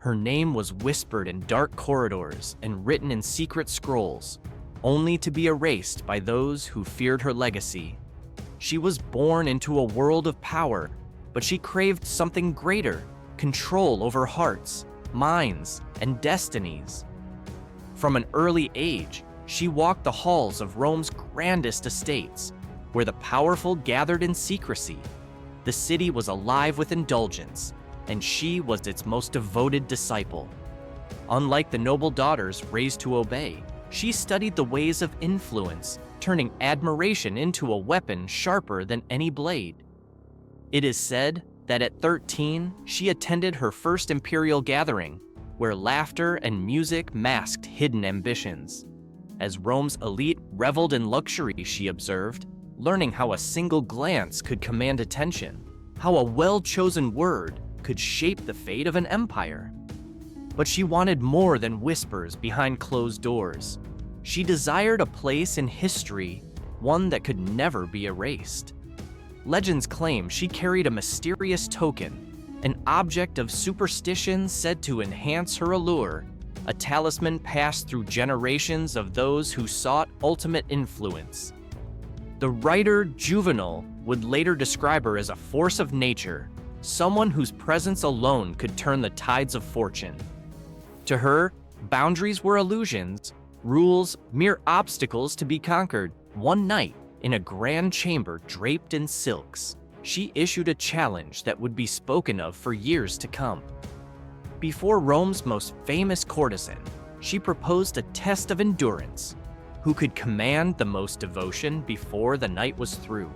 Her name was whispered in dark corridors and written in secret scrolls, only to be erased by those who feared her legacy. She was born into a world of power, but she craved something greater: control over hearts, minds, and destinies. From an early age, she walked the halls of Rome's grandest estates, where the powerful gathered in secrecy. The city was alive with indulgence, and she was its most devoted disciple. Unlike the noble daughters raised to obey, she studied the ways of influence, turning admiration into a weapon sharper than any blade. It is said that at 13, she attended her first imperial gathering, where laughter and music masked hidden ambitions. As Rome's elite reveled in luxury, she observed, learning how a single glance could command attention, how a well-chosen word could shape the fate of an empire. But she wanted more than whispers behind closed doors. She desired a place in history, one that could never be erased. Legends claim she carried a mysterious token, an object of superstition said to enhance her allure, a talisman passed through generations of those who sought ultimate influence. The writer Juvenal would later describe her as a force of nature, someone whose presence alone could turn the tides of fortune. To her, boundaries were illusions, rules mere obstacles to be conquered. One night, in a grand chamber draped in silks, she issued a challenge that would be spoken of for years to come. Before Rome's most famous courtesan, she proposed a test of endurance: who could command the most devotion before the night was through.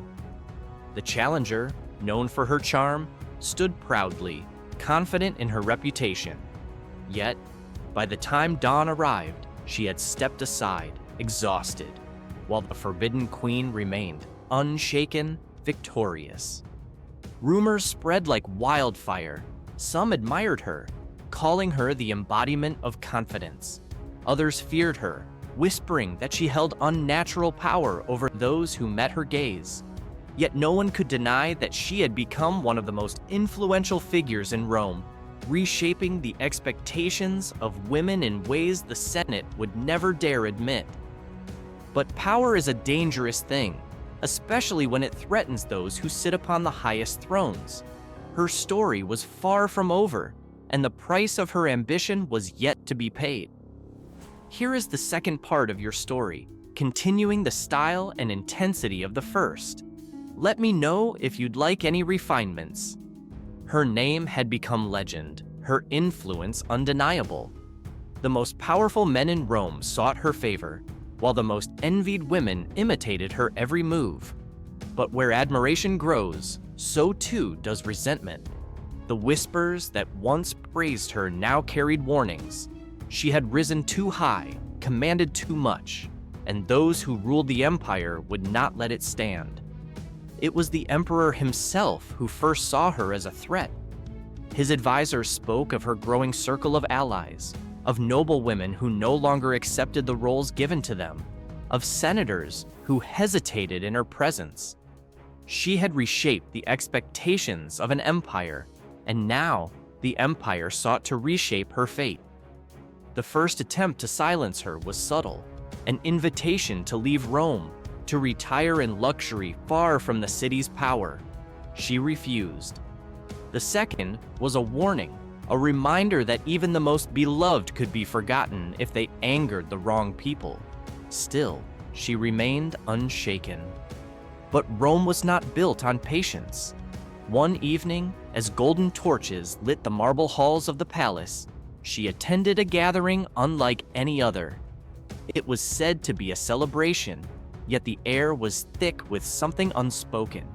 The challenger, known for her charm, stood proudly, confident in her reputation. Yet, by the time dawn arrived, she had stepped aside, exhausted, while the forbidden queen remained unshaken, victorious. Rumors spread like wildfire. Some admired her, calling her the embodiment of confidence. Others feared her, whispering that she held unnatural power over those who met her gaze. Yet no one could deny that she had become one of the most influential figures in Rome, reshaping the expectations of women in ways the Senate would never dare admit. But power is a dangerous thing, especially when it threatens those who sit upon the highest thrones. Her story was far from over, and the price of her ambition was yet to be paid. Here is the second part of your story, continuing the style and intensity of the first. Let me know if you'd like any refinements. Her name had become legend, her influence undeniable. The most powerful men in Rome sought her favor, while the most envied women imitated her every move. But where admiration grows, so too does resentment. The whispers that once praised her now carried warnings. She had risen too high, commanded too much, and those who ruled the empire would not let it stand. It was the emperor himself who first saw her as a threat. His advisors spoke of her growing circle of allies, of noblewomen who no longer accepted the roles given to them, of senators who hesitated in her presence. She had reshaped the expectations of an empire, and now the empire sought to reshape her fate. The first attempt to silence her was subtle, an invitation to leave Rome, to retire in luxury far from the city's power. She refused. The second was a warning, a reminder that even the most beloved could be forgotten if they angered the wrong people. Still, she remained unshaken. But Rome was not built on patience. One evening, as golden torches lit the marble halls of the palace, she attended a gathering unlike any other. It was said to be a celebration, yet the air was thick with something unspoken.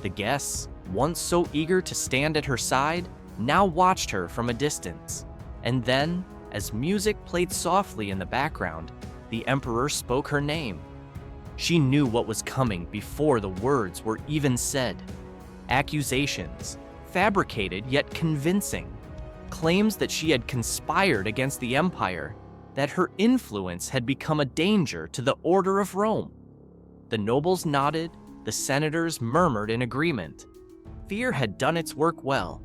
The guests, once so eager to stand at her side, now watched her from a distance. And then, as music played softly in the background, the emperor spoke her name. She knew what was coming before the words were even said. Accusations, fabricated yet convincing. Claims that she had conspired against the empire, that her influence had become a danger to the order of Rome. The nobles nodded, the senators murmured in agreement. Fear had done its work well.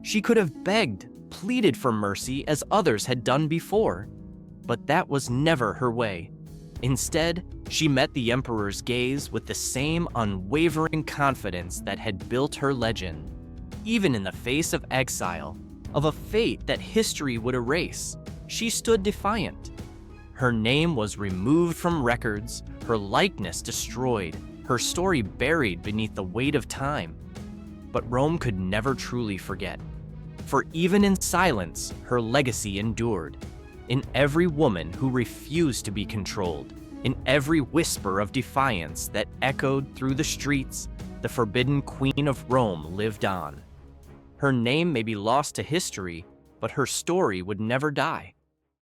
She could have begged, pleaded for mercy as others had done before. But that was never her way. Instead, she met the emperor's gaze with the same unwavering confidence that had built her legend. Even in the face of exile, of a fate that history would erase, she stood defiant. Her name was removed from records, her likeness destroyed, her story buried beneath the weight of time. But Rome could never truly forget. For even in silence, her legacy endured. In every woman who refused to be controlled, in every whisper of defiance that echoed through the streets, the forbidden queen of Rome lived on. Her name may be lost to history, but her story would never die.